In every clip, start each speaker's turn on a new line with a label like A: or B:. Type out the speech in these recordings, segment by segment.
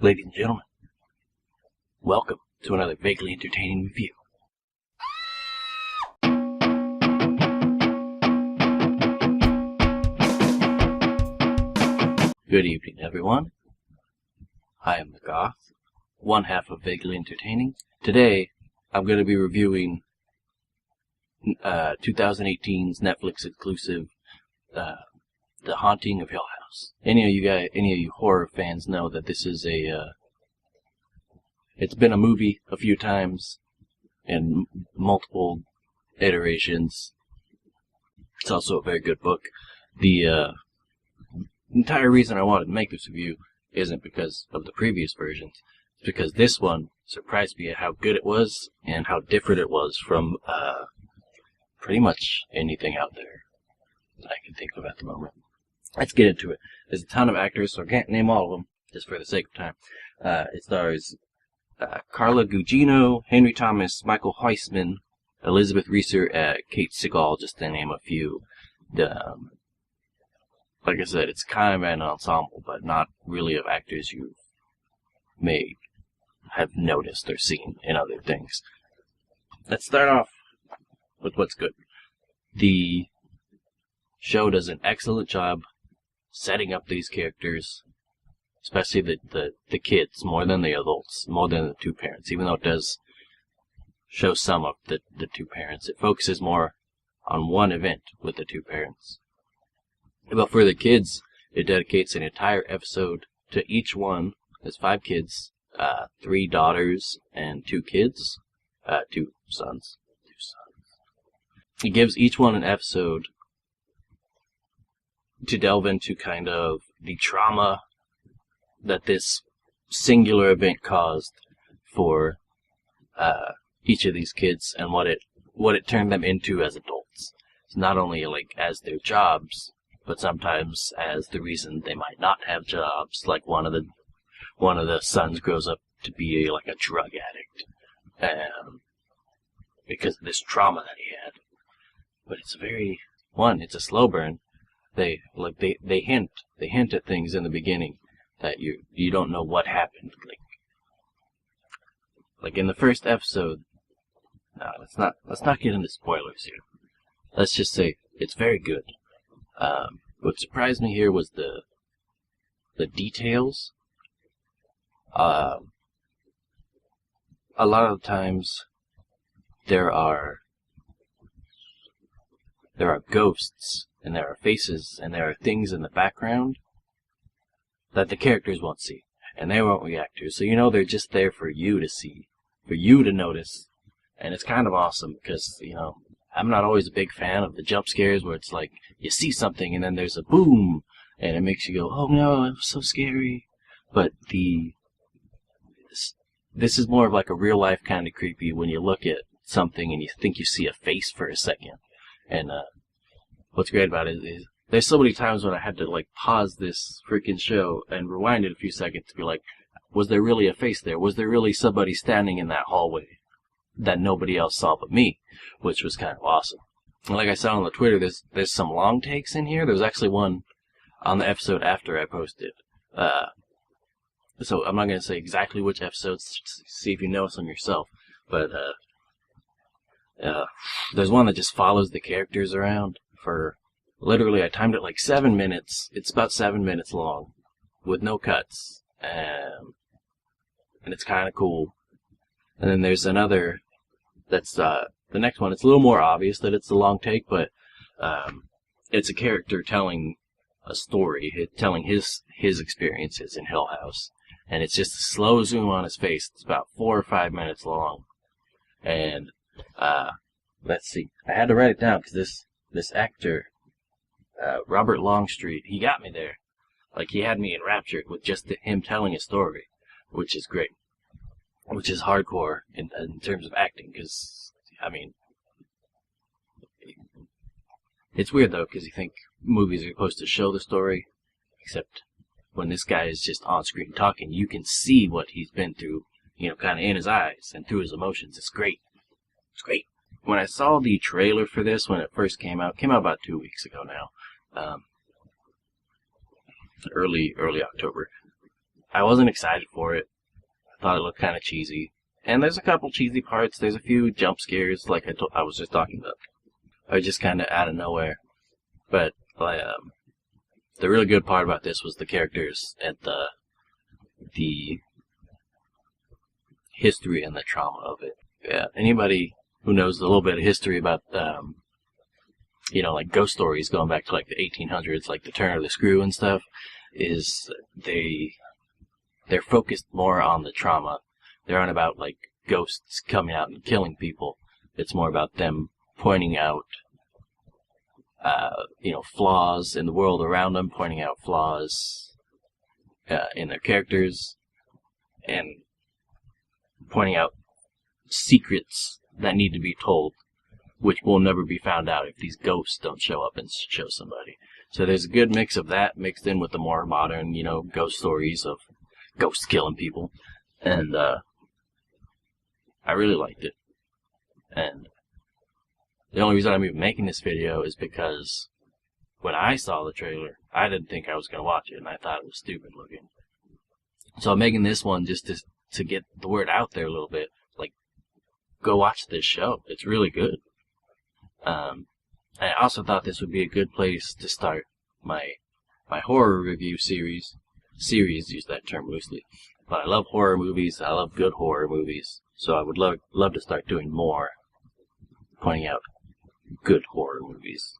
A: Ladies and gentlemen, welcome to another vaguely entertaining review. Good evening, everyone. I am the Goth, one half of Vaguely Entertaining. Today, I'm going to be reviewing 2018's Netflix exclusive, The Haunting of Hill House. Any of you horror fans know that this is it's been a movie a few times in multiple iterations. It's also a very good book. The entire reason I wanted to make this review isn't because of the previous versions. It's because this one surprised me at how good it was and how different it was from pretty much anything out there that I can think of at the moment. Let's get into it. There's a ton of actors, so I can't name all of them, just for the sake of time. It stars Carla Gugino, Henry Thomas, Michael Huisman, Elizabeth Reeser, Kate Siegel, just to name a few. Like I said, it's kind of an ensemble, but not really of actors you may have noticed or seen in other things. Let's start off with what's good. The show does an excellent job setting up these characters, especially the kids, more than the adults, more than the two parents. Even though it does show some of the two parents, it focuses more on one event with the two parents. But for the kids, it dedicates an entire episode to each one. There's 5 kids, 3 daughters and 2 kids, 2 sons. It gives each one an episode to delve into kind of the trauma that this singular event caused for each of these kids and what it turned them into as adults. It's not only like as their jobs, but sometimes as the reason they might not have jobs. Like one of the sons grows up to be like a drug addict, because of this trauma that he had. But it's it's a slow burn. They hint at things in the beginning that you don't know what happened. Like in the first episode. No, let's not get into spoilers here. Let's just say it's very good. What surprised me here was the details. A lot of the times there are ghosts, and there are faces, and there are things in the background that the characters won't see, and they won't react to. So they're just there for you to see, for you to notice, and it's kind of awesome because I'm not always a big fan of the jump scares where it's like you see something and then there's a boom and it makes you go, oh no, it was so scary. But this is more of like a real life kind of creepy when you look at something and you think you see a face for a second. And what's great about it is there's so many times when I had to like pause this freaking show and rewind it a few seconds to be like, was there really a face there? Was there really somebody standing in that hallway that nobody else saw but me? Which was kind of awesome. And like I said on the Twitter, there's some long takes in here. There was actually one on the episode after I posted. So I'm not going to say exactly which episodes, see if you know some yourself. But there's one that just follows the characters around for literally, I timed it like 7 minutes. It's about 7 minutes long with no cuts. And it's kind of cool. And then there's another that's the next one. It's a little more obvious that it's a long take, but it's a character telling a story, telling his experiences in Hill House. And it's just a slow zoom on his face. It's about 4 or 5 minutes long. And let's see. I had to write it down because this actor, Robert Longstreet, he got me there. Like, he had me enraptured with just him telling a story, which is great. Which is hardcore in terms of acting, because, it's weird, though, because you think movies are supposed to show the story, except when this guy is just on screen talking, you can see what he's been through, kind of in his eyes and through his emotions. It's great. It's great. When I saw the trailer for this, when it first came out about 2 weeks ago now, early October, I wasn't excited for it. I thought it looked kind of cheesy. And there's a couple cheesy parts. There's a few jump scares, like I was just talking about. Are just kind of out of nowhere. But the really good part about this was the characters and the history and the trauma of it. Yeah, anybody who knows a little bit of history about, like ghost stories going back to like the 1800s, like the turn of the screw and stuff, is they're focused more on the trauma. They aren't about like ghosts coming out and killing people. It's more about them pointing out, flaws in the world around them, pointing out flaws in their characters, and pointing out secrets that need to be told, which will never be found out if these ghosts don't show up and show somebody. So there's a good mix of that mixed in with the more modern, ghost stories of ghosts killing people. And I really liked it. And the only reason I'm even making this video is because when I saw the trailer, I didn't think I was going to watch it, and I thought it was stupid looking. So I'm making this one just to get the word out there a little bit. Like, go watch this show. It's really good. I also thought this would be a good place to start my horror review series. Series, use that term loosely. But I love horror movies. I love good horror movies. So I would love to start doing more, pointing out good horror movies.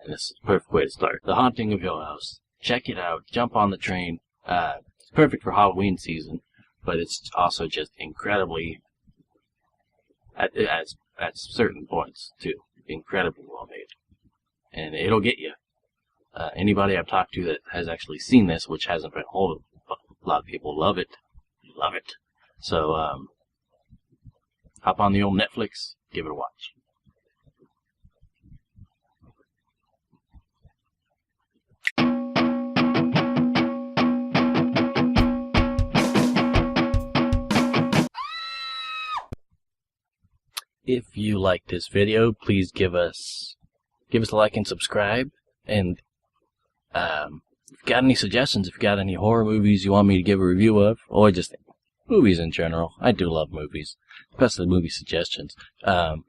A: And this is the perfect way to start. The Haunting of Hill House. Check it out. Jump on the train. It's perfect for Halloween season, but it's also just incredibly, at certain points too, incredibly well made. And it'll get you. Anybody I've talked to that has actually seen this, which hasn't been hold of, a lot of people love it. Love it. So, hop on the old Netflix, give it a watch. If you liked this video, please give us a like and subscribe. And if you've got any suggestions, if you've got any horror movies you want me to give a review of, or just movies in general, I do love movies, especially movie suggestions. Go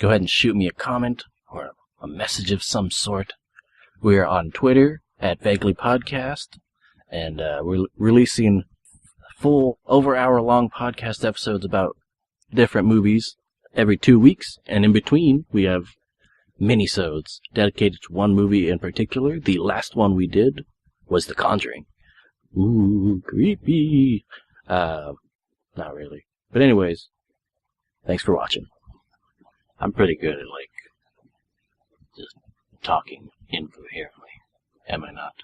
A: ahead and shoot me a comment or a message of some sort. We're on Twitter at Vaguely Podcast, and we're releasing full over-hour-long podcast episodes about different movies every 2 weeks, and in between we have mini-sodes dedicated to one movie in particular. The last one we did was The Conjuring. Ooh, creepy. Not really. But anyways, thanks for watching. I'm pretty good at, just talking incoherently. Am I not?